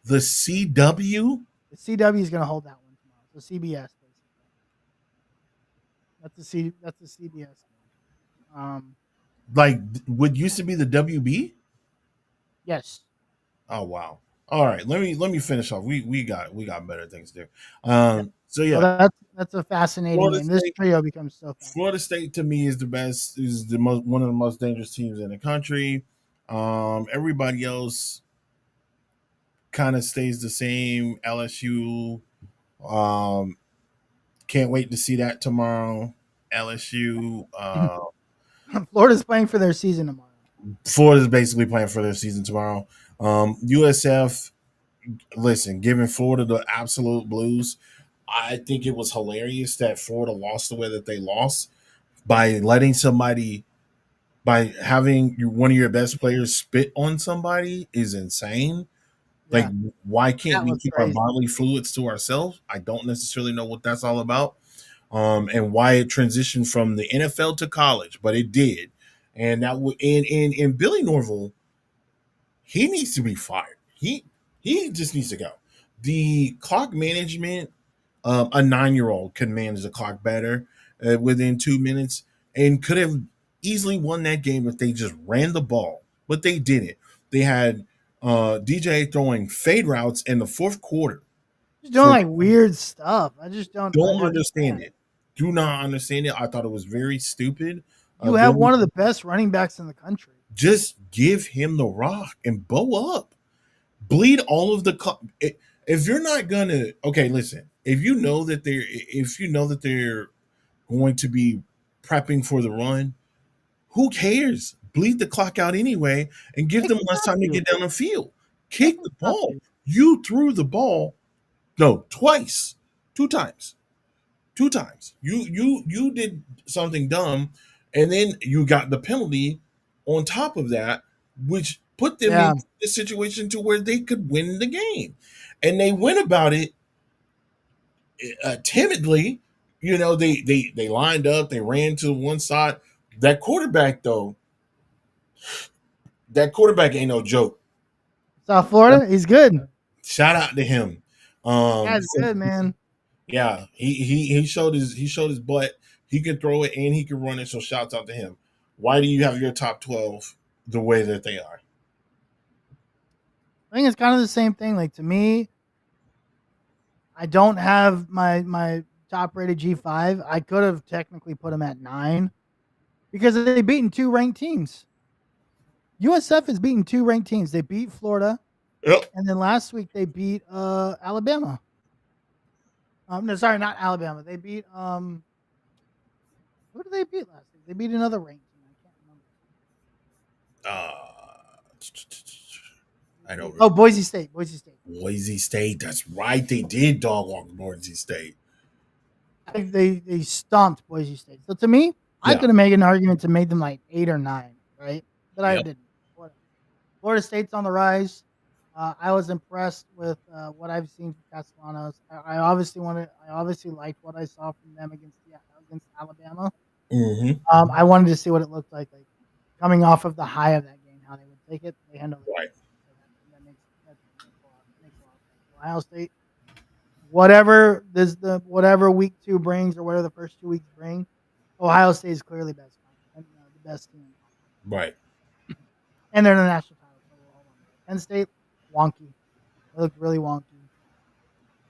The CW? The CW is going to hold that one tomorrow. So CBS basically. That's the CBS game. Like what used to be the WB? Yes. Oh wow. All right, let me finish off. We got better things to do. So So yeah, that's a fascinating Florida game. This State trio becomes so fascinating. Florida State to me is the best, is the most one of the most dangerous teams in the country. Everybody else kind of stays the same. LSU, um, can't wait to see that tomorrow. LSU, Florida's playing for their season tomorrow. Florida's basically playing for their season tomorrow. USF, listen, giving Florida the absolute blues. I think it was hilarious that Florida lost the way that they lost by letting somebody, by having one of your best players spit on somebody is insane. Like, Yeah, why can't that we was keep our crazy. bodily fluids to ourselves? I don't necessarily know what that's all about, and why it transitioned from the NFL to college, but it did. And that would, and Billy Norville, he needs to be fired. He just needs to go. The clock management, a 9-year-old could manage the clock better within 2 minutes and could have easily won that game if they just ran the ball, but they didn't. They had DJ throwing fade routes in the fourth quarter. Just doing For like weird stuff. I just don't don't understand understand. it. Do not understand it. I thought it was very stupid. You have Billy, one of the best running backs in the country. just give him the rock and bow up. Bleed all of the if you're not gonna, okay, listen, if you know that they're going to be prepping for the run, who cares? Bleed the clock out anyway and give They them can less stop time to you. get down the field. They Kick can the stop ball. you. You threw the ball, no, twice, two times, two times. You did something dumb, and then you got the penalty on top of that, which put them Yeah. in a situation to where they could win the game, and they went about it timidly. You know, they lined up, they ran to one side. That quarterback though, that quarterback ain't no joke. South Florida, he's good. Shout out to him. Yeah, it's good, man. Yeah, he showed his butt. He can throw it and he can run it. So shouts out to him. Why do you have your top 12 the way that they are? I think it's kind of the same thing. Like to me, I don't have my top rated G5. I could have technically put him at 9 because they beaten two ranked teams. USF has beaten two ranked teams. They beat Florida, Yep. and then last week they beat Alabama. No, sorry, not Alabama. They beat who did they beat last week? They beat another ranked team. I can't remember. I don't. Oh, Boise State. Boise State. Boise State. That's right. They did dog walk Boise State. They stomped Boise State. So to me, I Yeah. could have made an argument to make them like 8 or 9, right? But I Yep. didn't. Florida State's on the rise. I was impressed with what I've seen from Castellanos. I obviously liked what I saw from them against Alabama. Mm-hmm. I wanted to see what it looked like coming off of the high of that game, how they would take it. They handled it. Right. That makes a lot of sense. Ohio State, whatever whatever week 2 brings or whatever the first 2 weeks bring, Ohio State is clearly best, and the best team, Right. and they're in the national title. So hold on. Penn State, wonky. They looked really wonky.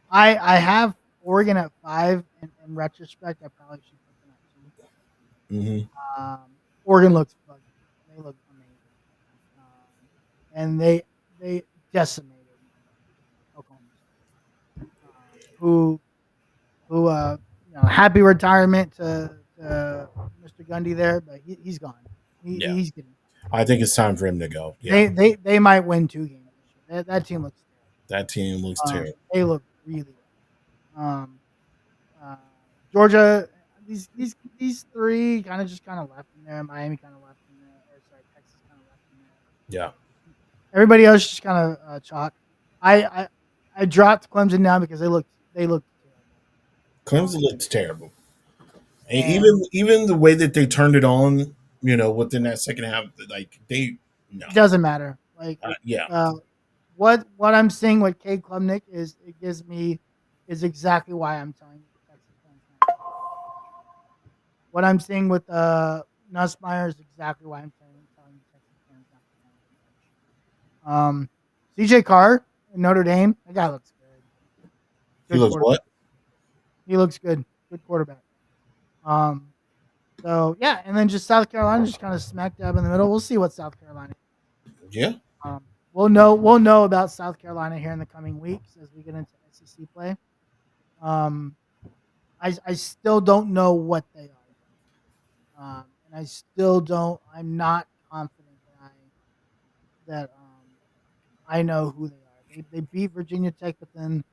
I have Oregon at 5. In retrospect, I probably should put them at 2. Hmm. Oregon looks buggy. They look amazing, and they decimated Oklahoma State. Happy retirement to Mr. Gundy there, but he's gone. Yeah. He's getting. I think it's time for him to go. Yeah. They might win 2 games this year. That team looks That team looks terrible. terrible. They look really well. Georgia, these 3 kind of left in there. Miami kind of left in there. Or sorry, Texas kind of left in there. Yeah. Everybody else just kind of chalk. I dropped Clemson now because they looked terrible. Clemson looks terrible. And even the way that they turned it on, within that second half, like no. It doesn't matter. Like yeah. What I'm seeing with Cade Klubnik is exactly why I'm telling you Texas fans. What I'm seeing with Nussmeier is exactly why I'm telling you Texas fans. CJ Carr in Notre Dame, that guy looks good. He looks what? He looks good. Good quarterback. So yeah, and then just South Carolina, just kind of smack dab in the middle. We'll see what South Carolina. Yeah. We'll know about South Carolina here in the coming weeks as we get into SEC play. I still don't know what they are, and I'm not confident that I know who they are. They beat Virginia Tech, but then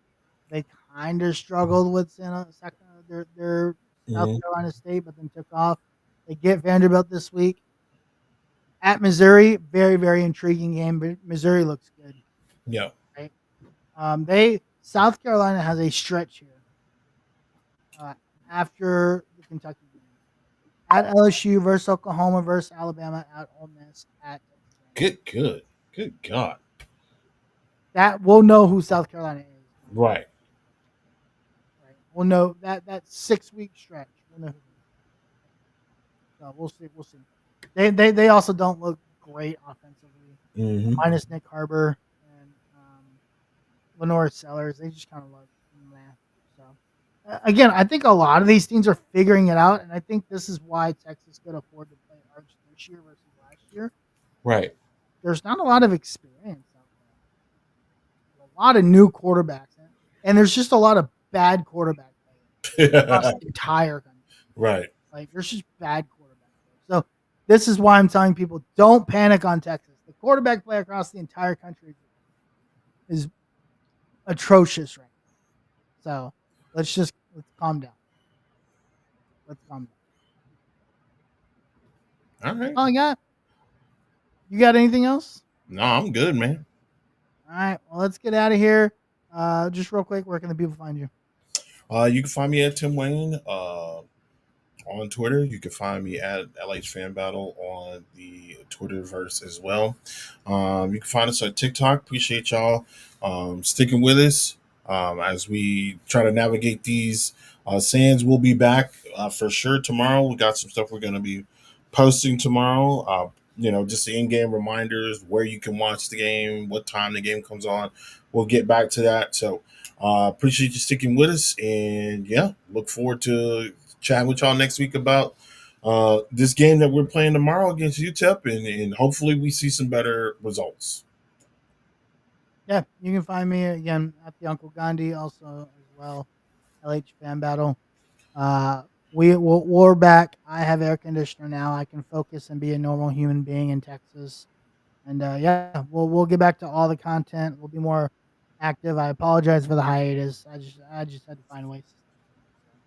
they kind of struggled with their South Carolina State, but then took off. They get Vanderbilt this week. At Missouri, very, very intriguing game, but Missouri looks good. Yeah. Right? South Carolina has a stretch here after the Kentucky game. At LSU versus Oklahoma versus Alabama, at Ole Miss, at Good God. That we'll know who South Carolina is. Right. We'll know that 6-week stretch. We'll know who. So we'll see. They also don't look great offensively, minus Nick Harbor and Lenore Sellers. They just kind of look meh. So again, I think a lot of these teams are figuring it out, and I think this is why Texas could afford to play Arch this year versus last year. Right. There's not a lot of experience out there. A lot of new quarterbacks, and there's just a lot of bad quarterback play across the entire country. Right. Like there's just bad quarterback play. So this is why I'm telling people don't panic on Texas. The quarterback play across the entire country is atrocious right now. So let's calm down. Let's calm down. All right. All I got. You got anything else? No, I'm good, man. All right. Well, let's get out of here. Just real quick, where can the people find you? You can find me at Tim Wayne on Twitter. You can find me at LH Fan Battle on the Twitterverse as well. You can find us on TikTok. Appreciate y'all sticking with us as we try to navigate these sands. We'll be back for sure tomorrow. We got some stuff we're going to be posting tomorrow. Just the in-game reminders, where you can watch the game, what time the game comes on. We'll get back to that. So appreciate you sticking with us. And, look forward to chatting with y'all next week about this game that we're playing tomorrow against UTEP. And hopefully we see some better results. Yeah, you can find me, again, at the Uncle Gandhi also as well, LH Fan Battle. We're back. I have air conditioner now. I can focus and be a normal human being in Texas. And we'll get back to all the content. We'll be more active. I apologize for the hiatus. I just had to find ways.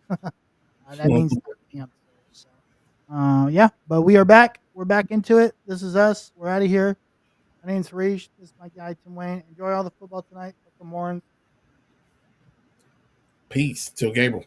That means everything upstairs. So but we are back. We're back into it. This is us. We're out of here. My name's Harish. This is my guy Tim Wayne. Enjoy all the football tonight. Welcome, Warren. Peace. Till Gabriel.